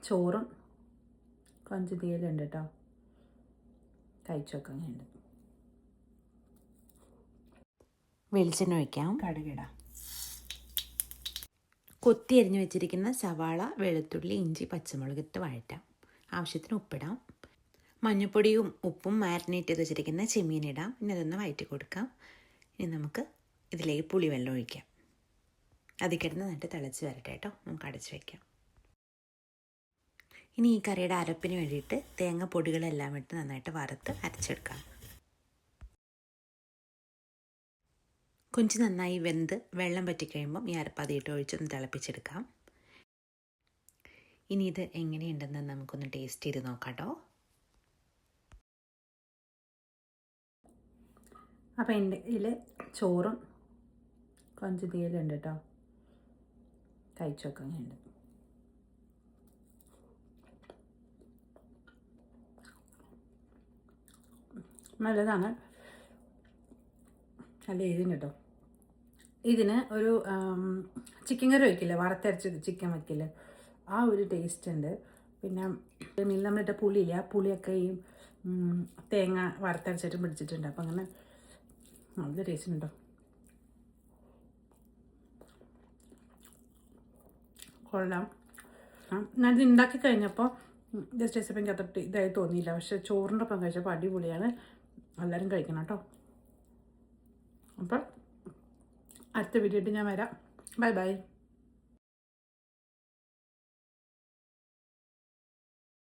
ചോറും കൊഞ്ച് തീയലുണ്ട് കേട്ടോ. കഴിച്ചൊക്കെ ഉണ്ട്. വെളിച്ചെണ്ണ ഒഴിക്കാം. കടുകിടാം. കൊത്തി അരിഞ്ഞ് വെച്ചിരിക്കുന്ന സവാള, വെളുത്തുള്ളി, ഇഞ്ചി, പച്ചമുളക് ഇട്ട് വഴറ്റാം. ആവശ്യത്തിന് ഉപ്പിടാം. മഞ്ഞൾപ്പൊടിയും ഉപ്പും മാരിനേറ്റ് ചെയ്ത് വെച്ചിരിക്കുന്ന ചെമ്മീനിടാം. പിന്നെ അതൊന്ന് വഴറ്റി കൊടുക്കാം. ഇനി നമുക്ക് ഇതിലേക്ക് പുളിവെള്ളം ഒഴിക്കാം. അതിൽ കിടന്ന് നന്നായിട്ട് തിളച്ച് വരട്ടെ കേട്ടോ. നമുക്ക് അടച്ച് വയ്ക്കാം. ഇനി ഈ കറിയുടെ അരപ്പിന് വേണ്ടിയിട്ട് തേങ്ങ പൊടികളെല്ലാം ഇട്ട് നന്നായിട്ട് വറുത്ത് അരച്ചെടുക്കാം. കൊഞ്ച് നന്നായി വെന്ത് വെള്ളം പറ്റിക്കഴിയുമ്പം ഈ അരപ്പ് അതിട്ട് ഒഴിച്ചൊന്ന് തിളപ്പിച്ചെടുക്കാം. ഇനി ഇത് എങ്ങനെയുണ്ടെന്ന് നമുക്കൊന്ന് ടേസ്റ്റ് ചെയ്ത് നോക്കാം കേട്ടോ. അപ്പോൾ എൻ്റെ ഇതിൽ ചോറും കൊഞ്ച് തീയലുണ്ട് കേട്ടോ. കഴിച്ചൊക്കെ ഉണ്ട്. നല്ലതാണ്. നല്ല എരിഞ്ഞ് കേട്ടോ. ഇതിന് ഒരു ചിക്കൻ കറി വയ്ക്കില്ല, വറുത്തരച്ചത് ചിക്കൻ വയ്ക്കില്ല, ആ ഒരു ടേസ്റ്റ് ഉണ്ട്. പിന്നെ മീൻ നമ്മളിട്ട പുളിയില്ല, ആ പുളിയൊക്കെ ഈ തേങ്ങ വറുത്തരച്ചിട്ട് പിടിച്ചിട്ടുണ്ട്. അപ്പം അങ്ങനെ നല്ല ടേസ്റ്റ് ഉണ്ടോ. കൊള്ളാം. ഞാനിത് ഉണ്ടാക്കി കഴിഞ്ഞപ്പോൾ ജസ്റ്റ് റെസിപ്പി എനിക്ക് അത്ര ഇതായി തോന്നിയില്ല. പക്ഷേ ചോറിൻ്റെ ഒപ്പം കഴിച്ചപ്പോൾ അടിപൊളിയാണ്. എല്ലാവരും കഴിക്കണം കേട്ടോ. അപ്പം അടുത്ത വീഡിയോ ആയിട്ട് ഞാൻ വരാം. Bye bye.